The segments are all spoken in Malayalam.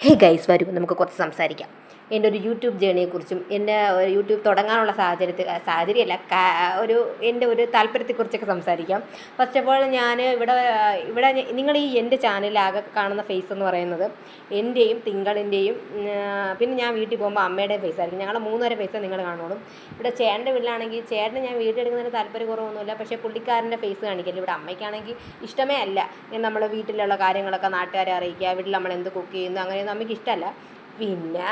ഹേ ഗൈസ്, വരൂ നമുക്ക് കുറച്ച് സംസാരിക്കാം. എൻ്റെ ഒരു യൂട്യൂബ് ജേണിയെക്കുറിച്ചും എൻ്റെ യൂട്യൂബ് തുടങ്ങാനുള്ള സാഹചര്യമല്ല, എൻ്റെ ഒരു താല്പര്യത്തെക്കുറിച്ചൊക്കെ സംസാരിക്കാം. ഫസ്റ്റ് ഓഫ് ഓൾ ഞാൻ ഇവിടെ നിങ്ങൾ ഈ എൻ്റെ ചാനലിലാകെ കാണുന്ന ഫേസ് എന്ന് പറയുന്നത് എൻ്റെയും തിങ്കളിൻ്റെയും, പിന്നെ ഞാൻ വീട്ടിൽ പോകുമ്പോൾ അമ്മയുടെയും ഫേസ് ആയിരിക്കും. ഞങ്ങളുടെ മൂന്നുപേരെ ഫേസ് നിങ്ങൾ കാണുള്ളൂ. ഇവിടെ ചേട്ടൻ്റെ വീട്ടിലാണെങ്കിൽ ചേട്ടന് ഞാൻ വീഡിയോ എടുക്കുന്നതിന് താല്പര്യക്കുറവൊന്നുമില്ല, പക്ഷേ പുള്ളിക്കാരൻ്റെ ഫേസ് കാണിക്കില്ല. ഇവിടെ അമ്മയ്ക്കാണെങ്കിൽ ഇഷ്ടമേ അല്ല നമ്മൾ വീട്ടിലുള്ള കാര്യങ്ങളൊക്കെ നാട്ടുകാരെ അറിയിക്കുക, വീട്ടിൽ നമ്മൾ എന്ത് കുക്ക് ചെയ്യുന്നു, അങ്ങനെയൊന്നും അമ്മയ്ക്ക് ഇഷ്ടമല്ല. പിന്നെ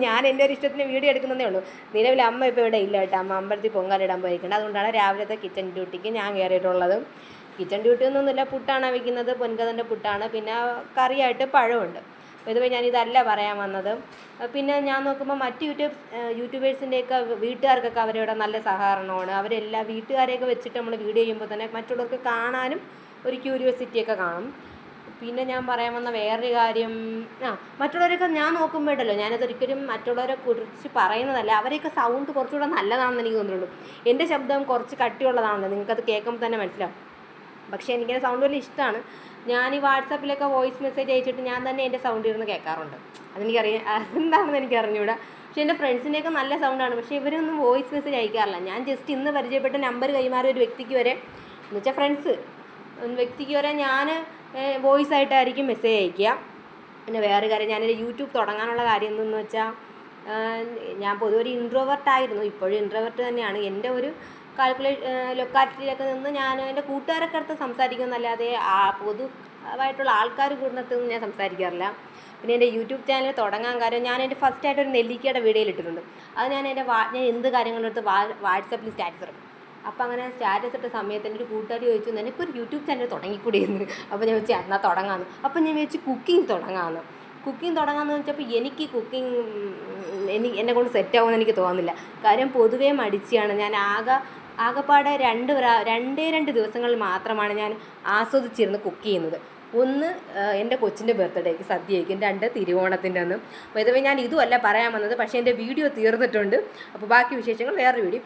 ഞാൻ എൻ്റെ ഒരു ഇഷ്ടത്തിന് വീഡിയോ എടുക്കുന്നതേ ഉള്ളൂ. നിലവിൽ അമ്മ ഇപ്പോൾ ഇവിടെ ഇല്ല കേട്ടോ. അമ്മ അമ്പലത്തിൽ പൊങ്കാലിടാൻ പോയിരിക്കുന്നത്. അതുകൊണ്ടാണ് രാവിലത്തെ കിച്ചൺ ഡ്യൂട്ടിക്ക് ഞാൻ കയറിയിട്ടുള്ളത്. കിച്ചൺ ഡ്യൂട്ടി ഒന്നുമില്ല, പുട്ടാണ് വയ്ക്കുന്നത്, പൊൻകതിൻ്റെ പുട്ടാണ്. പിന്നെ കറിയായിട്ട് പഴമുണ്ട്. പൊതുവേ ഞാനിതല്ല പറയാൻ വന്നത്. പിന്നെ ഞാൻ നോക്കുമ്പോൾ മറ്റ് യൂട്യൂബേഴ്സിൻ്റെയൊക്കെ വീട്ടുകാർക്കൊക്കെ അവരുടെ നല്ല സഹകരണമാണ്. അവരെല്ലാ വീട്ടുകാരെയൊക്കെ വെച്ചിട്ട് നമ്മൾ വീഡിയോ ചെയ്യുമ്പോൾ തന്നെ മറ്റുള്ളവർക്ക് കാണാനും ഒരു ക്യൂരിയോസിറ്റിയൊക്കെ കാണും. പിന്നെ ഞാൻ പറയാൻ വന്ന വേറൊരു കാര്യം, മറ്റുള്ളവരൊക്കെ ഞാൻ നോക്കുമ്പോഴല്ലോ, ഞാനതൊരിക്കലും മറ്റുള്ളവരെ കുറിച്ച് പറയുന്നതല്ല, അവരെയൊക്കെ സൗണ്ട് കുറച്ചുകൂടെ നല്ലതാണെന്ന് എനിക്ക് തോന്നുന്നുള്ളൂ. എൻ്റെ ശബ്ദം കുറച്ച് കട്ടിയുള്ളതാണല്ലോ, നിങ്ങൾക്കത് കേൾക്കുമ്പോൾ തന്നെ മനസ്സിലാവും. പക്ഷേ എനിക്കത് സൗണ്ട് വലിയ ഇഷ്ടമാണ്. ഞാൻ ഈ വാട്സാപ്പിലൊക്കെ വോയിസ് മെസ്സേജ് അയച്ചിട്ട് ഞാൻ തന്നെ എൻ്റെ സൗണ്ട് ഇരുന്ന് കേൾക്കാറുണ്ട്. അതെന്താണെന്ന് എനിക്ക് അറിഞ്ഞൂടാ. പക്ഷേ എൻ്റെ ഫ്രണ്ട്സിൻ്റെയൊക്കെ നല്ല സൗണ്ടാണ്. പക്ഷേ ഇവരൊന്നും വോയിസ് മെസ്സേജ് അയക്കാറില്ല. ഞാൻ ജസ്റ്റ് ഇന്ന് പരിചയപ്പെട്ട നമ്പർ കൈമാറിയ ഒരു വ്യക്തിക്ക് വരെ, എന്ന് വെച്ചാൽ ഫ്രണ്ട്സ് വ്യക്തിക്ക് വരെ ഞാൻ വോയിസ് ആയിട്ടായിരിക്കും മെസ്സേജ് അയക്കുക. പിന്നെ വേറെ കാര്യം, ഞാനൊരു യൂട്യൂബ് തുടങ്ങാനുള്ള കാര്യം എന്തെന്ന് വെച്ചാൽ, ഞാൻ പൊതുവെ ഒരു ഇൻട്രോവേർട്ടായിരുന്നു, ഇപ്പോഴും ഇൻട്രോവേർട്ട് തന്നെയാണ്. എൻ്റെ ഒരു ലൊക്കാലിറ്റിയിലൊക്കെ നിന്ന് ഞാൻ എൻ്റെ കൂട്ടുകാരൊക്കെ അടുത്ത് സംസാരിക്കുമെന്നല്ലാതെ പൊതുവായിട്ടുള്ള ആൾക്കാർ കൂടുന്നിടത്തൊന്നും ഞാൻ സംസാരിക്കാറില്ല. പിന്നെ എൻ്റെ യൂട്യൂബ് ചാനൽ തുടങ്ങാൻ കാര്യം, ഞാൻ എൻ്റെ ഫസ്റ്റായിട്ടൊരു നെല്ലിക്കയുടെ വീഡിയോയിൽ ഇട്ടിട്ടുണ്ട്. അത് ഞാൻ ഞാൻ എന്ത് കാര്യങ്ങളെടുത്ത് വാട്സപ്പിൽ സ്റ്റാറ്റസ് ഇടും. അപ്പോൾ അങ്ങനെ സ്റ്റാറ്റസ് ഇട്ട സമയത്ത് എൻ്റെ ഒരു കൂട്ടുകാർ ചോദിച്ചു, നിനക്കൊരു യൂട്യൂബ് ചാനൽ തുടങ്ങിക്കൂടിയെന്ന്. അപ്പോൾ ഞാൻ വെച്ചാൽ എന്നാൽ തുടങ്ങാമെന്ന്. അപ്പോൾ ഞാൻ വെച്ച് കുക്കിംഗ് തുടങ്ങാമെന്ന് വെച്ചപ്പോൾ എനിക്ക് കുക്കിംഗ് എന്നെ കൊണ്ട് സെറ്റാവുമെന്ന് എനിക്ക് തോന്നുന്നില്ല. കാര്യം പൊതുവേ മടിച്ചാണ് ഞാൻ. ആകെപ്പാടെ രണ്ട് ദിവസങ്ങളിൽ മാത്രമാണ് ഞാൻ ആസ്വദിച്ചിരുന്ന് കുക്ക് ചെയ്യുന്നത്. ഒന്ന് എൻ്റെ കൊച്ചിൻ്റെ ബർത്ത്ഡേക്ക് സദ്യയ്ക്കും, 2 തിരുവോണത്തിൻ്റെ അന്ന്. അപ്പോൾ ഇതുവരെ ഞാൻ ഇതുമല്ല പറയാൻ വന്നത്, പക്ഷേ എൻ്റെ വീഡിയോ തീർന്നിട്ടുണ്ട്. അപ്പോൾ ബാക്കി വിശേഷങ്ങൾ വേറൊരു വീഡിയോ